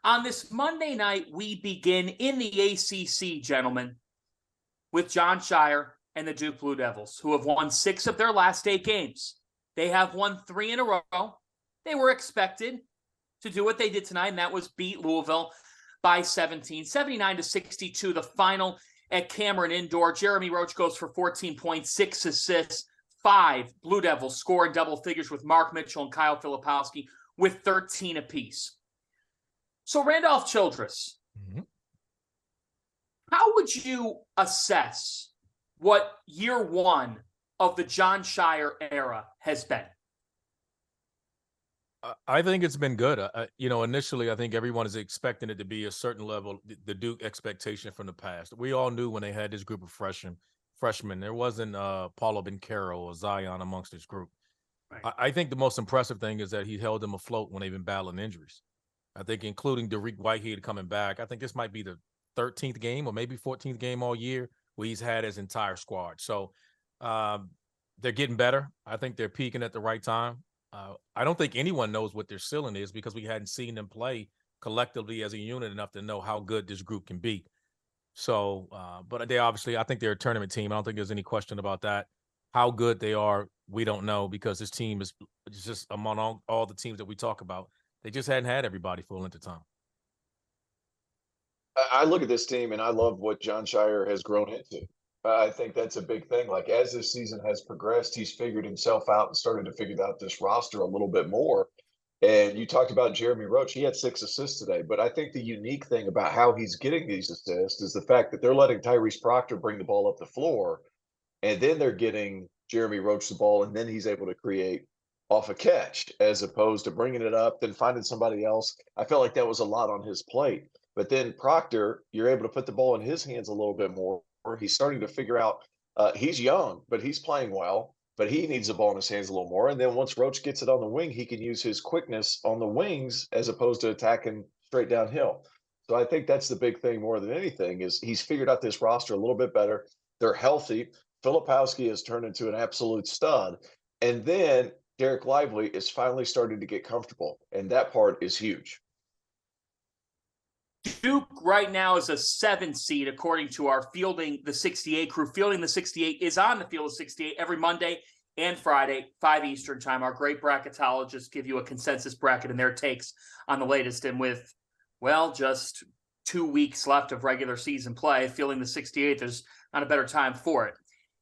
On this Monday night, we begin in the ACC, gentlemen, with Jon Scheyer and the Duke Blue Devils, who have won 6 of their last 8 games. They have won 3 in a row. They were expected to do what they did tonight, and that was beat Louisville by 17, 79-62, the final at Cameron Indoor. Jeremy Roach goes for 14 points, 6 assists, 5 Blue Devils score in double figures with Mark Mitchell and Kyle Filipowski with 13 apiece. So Randolph Childress, how would you assess what year one of the Jon Scheyer era has been? I think it's been good. Initially, I think everyone is expecting it to be a certain level, the Duke expectation from the past. We all knew when they had this group of freshmen, there wasn't Paulo Banchero or Zion amongst this group. Right. I think the most impressive thing is that he held them afloat when they've been battling injuries. I think including Dariq Whitehead coming back, I think this might be the 13th game or maybe 14th game all year where he's had his entire squad. So they're getting better. I think they're peaking at the right time. I don't think anyone knows what their ceiling is because we hadn't seen them play collectively as a unit enough to know how good this group can be. So, but they obviously, I think they're a tournament team. I don't think there's any question about that. How good they are, we don't know because this team is just among all the teams that we talk about. They just hadn't had everybody full length of time. I look at this team and I love what Jon Scheyer has grown into. I think that's a big thing. Like as this season has progressed, he's figured himself out and started to figure out this roster a little bit more. And you talked about Jeremy Roach. He had 6 assists today. But I think the unique thing about how he's getting these assists is the fact that they're letting Tyrese Proctor bring the ball up the floor. And then they're getting Jeremy Roach the ball. And then he's able to create off a catch as opposed to bringing it up, then finding somebody else. I felt like that was a lot on his plate. But then Proctor, you're able to put the ball in his hands a little bit more. He's starting to figure out he's young, but he's playing well. But he needs the ball in his hands a little more. And then once Roach gets it on the wing, he can use his quickness on the wings as opposed to attacking straight downhill. So I think that's the big thing more than anything is he's figured out this roster a little bit better. They're healthy. Filipowski has turned into an absolute stud. And then Derek Lively is finally starting to get comfortable. And that part is huge. Duke right now is a 7 seed, according to our Fielding the 68 crew. Fielding the 68 is on the Field of 68 every Monday and Friday, 5 Eastern time. Our great bracketologists give you a consensus bracket and their takes on the latest. And with, well, just 2 weeks left of regular season play, Fielding the 68, there's not a better time for it.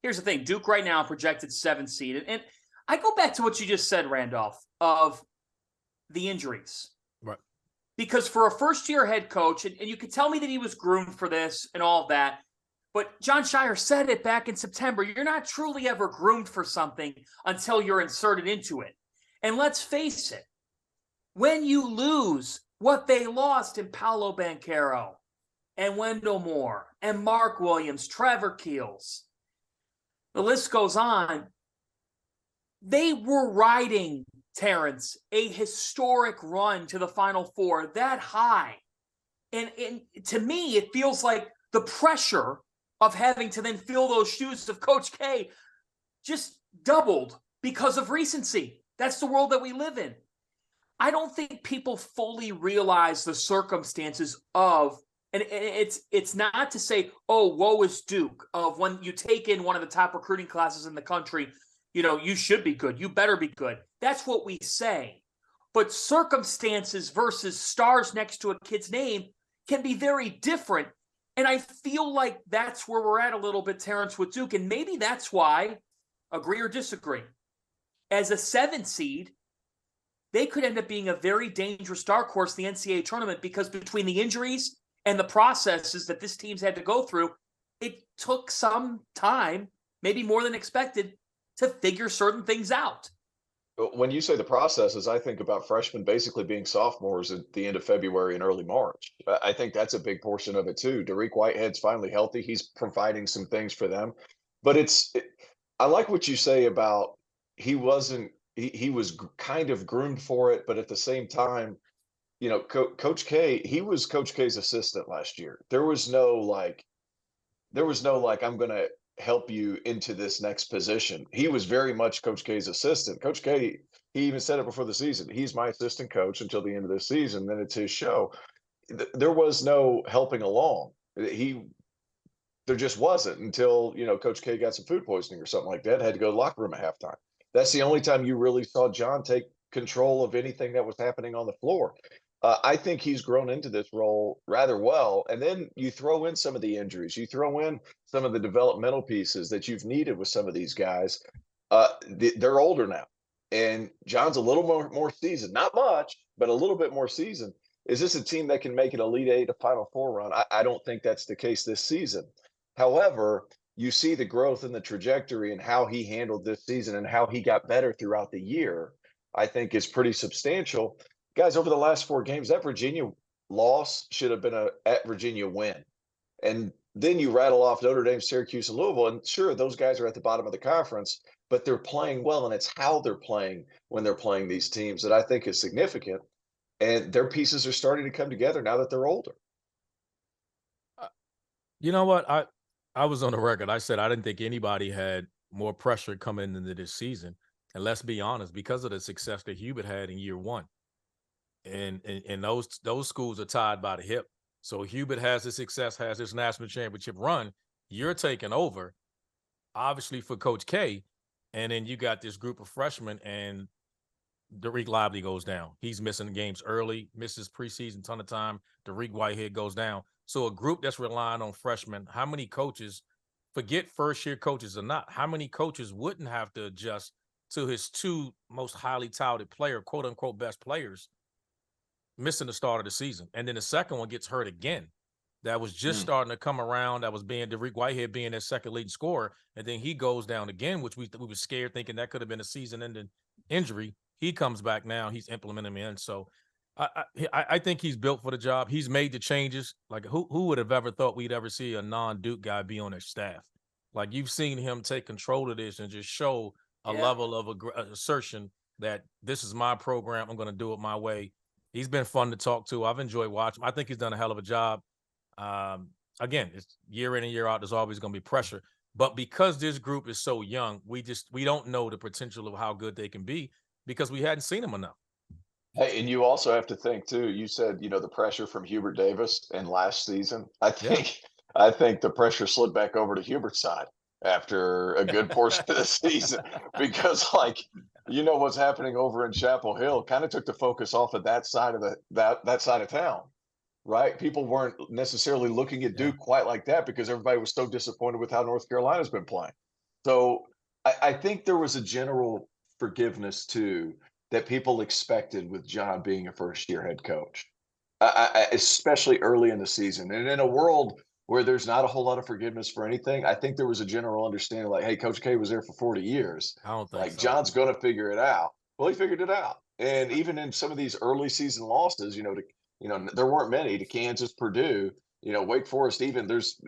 Here's the thing. Duke right now projected 7 seed. And I go back to what you just said, Randolph, of the injuries. Right. Because for a first-year head coach, and you could tell me that he was groomed for this and all of that, but Jon Scheyer said it back in September, you're not truly ever groomed for something until you're inserted into it. And let's face it, when you lose what they lost in Paolo Banchero and Wendell Moore and Mark Williams, Trevor Keels, the list goes on, they were riding, Terrence, a historic run to the Final Four that high. And to me, it feels like the pressure of having to then fill those shoes of Coach K just doubled because of recency. That's the world that we live in. I don't think people fully realize the circumstances of, and it's not to say, oh, woe is Duke, of when you take in one of the top recruiting classes in the country, you should be good. You better be good. That's what we say. But circumstances versus stars next to a kid's name can be very different. And I feel like that's where we're at a little bit, Terrence, with Duke. And maybe that's why, agree or disagree, as a 7 seed, they could end up being a very dangerous dark horse in the NCAA tournament because between the injuries and the processes that this team's had to go through, it took some time, maybe more than expected, to figure certain things out. When you say the processes, I think about freshmen basically being sophomores at the end of February and early March. I think that's a big portion of it too. Dariq Whitehead's finally healthy. He's providing some things for them. But I like what you say about he was kind of groomed for it, but at the same time, Coach K, he was Coach K's assistant last year. There was no like, I'm going to help you into this next position. He was very much Coach K's assistant. Coach K, he even said it before the season. He's my assistant coach until the end of this season. Then it's his show. there was no helping along. There just wasn't until, Coach K got some food poisoning or something like that, had to go to the locker room at halftime. That's the only time you really saw John take control of anything that was happening on the floor. I think he's grown into this role rather well. And then you throw in some of the injuries, you throw in some of the developmental pieces that you've needed with some of these guys. They're older now, and John's a little more seasoned, not much, but a little bit more seasoned. Is this a team that can make an Elite Eight, a Final Four run? I don't think that's the case this season. However, you see the growth and the trajectory and how he handled this season and how he got better throughout the year, I think is pretty substantial. Guys, over the last 4 games, that Virginia loss should have been a at Virginia win. And then you rattle off Notre Dame, Syracuse, and Louisville. And sure, those guys are at the bottom of the conference, but they're playing well. And it's how they're playing when they're playing these teams that I think is significant. And their pieces are starting to come together now that they're older. You know what? I was on the record. I said I didn't think anybody had more pressure coming into this season. And let's be honest, because of the success that Hubert had in year one. And those schools are tied by the hip. So Hubert has the success, has this national championship run. You're taking over, obviously, for Coach K. And then you got this group of freshmen, and Dariq Lively goes down. He's missing games early, misses preseason ton of time. Dariq Whitehead goes down. So a group that's relying on freshmen, how many coaches, forget first-year coaches or not, how many coaches wouldn't have to adjust to his 2 most highly touted player, quote-unquote best players, missing the start of the season? And then the second one gets hurt again. That was just starting to come around. That was being Dariq Whitehead being their second leading scorer. And then he goes down again, which we were scared thinking that could have been a season-ending injury. He comes back now. He's implementing him in. So I think he's built for the job. He's made the changes. Like who would have ever thought we'd ever see a non-Duke guy be on their staff? Like you've seen him take control of this and just show a level of assertion that this is my program. I'm going to do it my way. He's been fun to talk to. I've enjoyed watching him. I think he's done a hell of a job. Again, it's year in and year out. There's always going to be pressure. But because this group is so young, we don't know the potential of how good they can be because we hadn't seen them enough. Hey, and you also have to think too, you said, the pressure from Hubert Davis in last season. I think the pressure slid back over to Hubert's side after a good portion of the season because what's happening over in Chapel Hill kind of took the focus off of that side of that side of town. Right? People weren't necessarily looking at Duke quite like that because everybody was so disappointed with how North Carolina's been playing. So I think there was a general forgiveness too that people expected with John being a first-year head coach, especially early in the season. And in a world where there's not a whole lot of forgiveness for anything, I think there was a general understanding like, hey, Coach K was there for 40 years. I don't think so. John's going to figure it out. Well, he figured it out. And even in some of these early season losses, there weren't many to Kansas, Purdue, Wake Forest, even there's,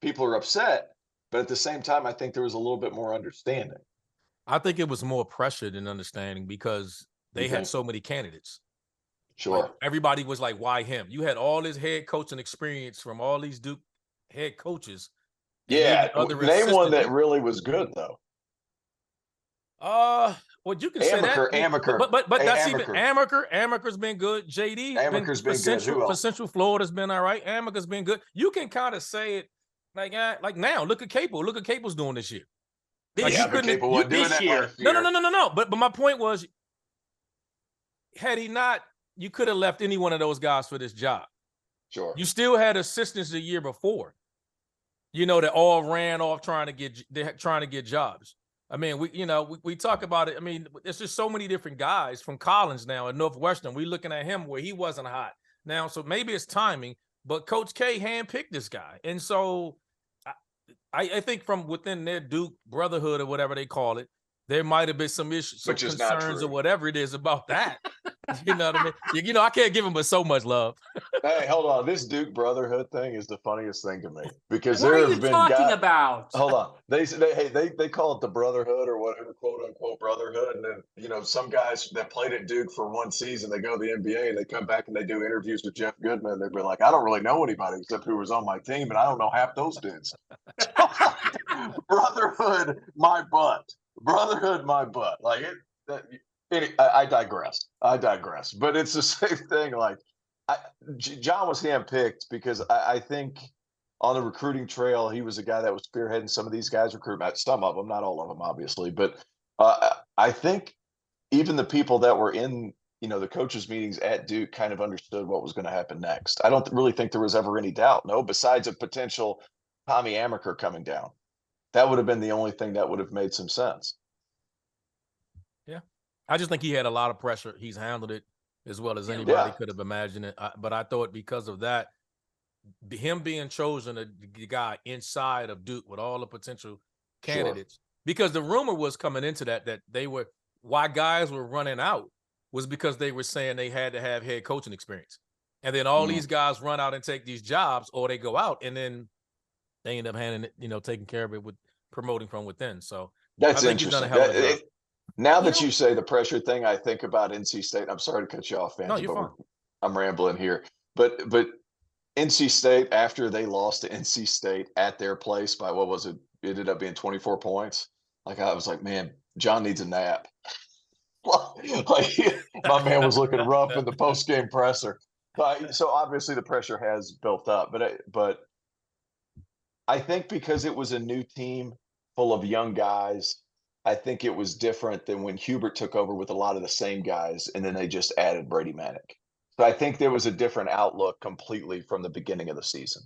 people are upset, but at the same time, I think there was a little bit more understanding. I think it was more pressure than understanding because they had so many candidates. Sure. Like, everybody was like, why him? You had all this head coaching experience from all these Duke head coaches. Yeah. Name one that really was good though. Well, you can say that. Amaker. But that's even Amaker. Amaker's been good. JD. Amaker's been good. For Central Florida's been all right. Amaker's been good. You can kind of say it like now. Look at Capel. Look at Capel's doing this year. But Capel wasn't doing that last year. No. But my point was, had he not, you could have left any one of those guys for this job. Sure. You still had assistants the year before, that all ran off trying to get jobs. I mean, we talk about it. I mean, there's just so many different guys from Collins now at Northwestern. We're looking at him where he wasn't hot now. So maybe it's timing, but Coach K handpicked this guy. And so I think from within their Duke brotherhood or whatever they call it, there might have been some issues, some concerns or whatever it is about that. You know what I mean? I can't give him but so much love. Hey, hold on. This Duke brotherhood thing is the funniest thing to me because what there are have you been talking guys, about? Hold on. They call it the brotherhood or whatever, quote unquote brotherhood. And then, some guys that played at Duke for one season, they go to the NBA and they come back and they do interviews with Jeff Goodman. And they'd be like, I don't really know anybody except who was on my team. And I don't know half those dudes. Brotherhood, my butt. Brotherhood, my butt. Like I digress. But it's the same thing. Like John was handpicked because I think on the recruiting trail, he was a guy that was spearheading some of these guys' recruitment. Some of them, not all of them, obviously, but I think even the people that were in the coaches' meetings at Duke kind of understood what was going to happen next. I don't really think there was ever any doubt. No, besides a potential Tommy Amaker coming down, that would have been the only thing that would have made some sense. Yeah, I just think he had a lot of pressure. He's handled it as well as anybody Yeah. could have imagined it. But I thought because of that, him being chosen the guy inside of Duke with all the potential candidates, because the rumor was coming into that they were why guys were running out was because they were saying they had to have head coaching experience. And then all these guys run out and take these jobs, or they go out and then they end up handing it, taking care of it with promoting from within. So That's I think he's done a interesting. hell of a job. Now that you say the pressure thing, I think about NC State. I'm sorry to cut you off, fans, No, you're but fine. I'm rambling here. But NC State, after they lost to NC State at their place by what was it? It ended up being 24 points. Like I was like, man, John needs a nap. Like my man was looking rough in the post game presser. So obviously the pressure has built up, but I think because it was a new team full of young guys, I think it was different than when Hubert took over with a lot of the same guys, and then they just added Brady Manick. So I think there was a different outlook completely from the beginning of the season.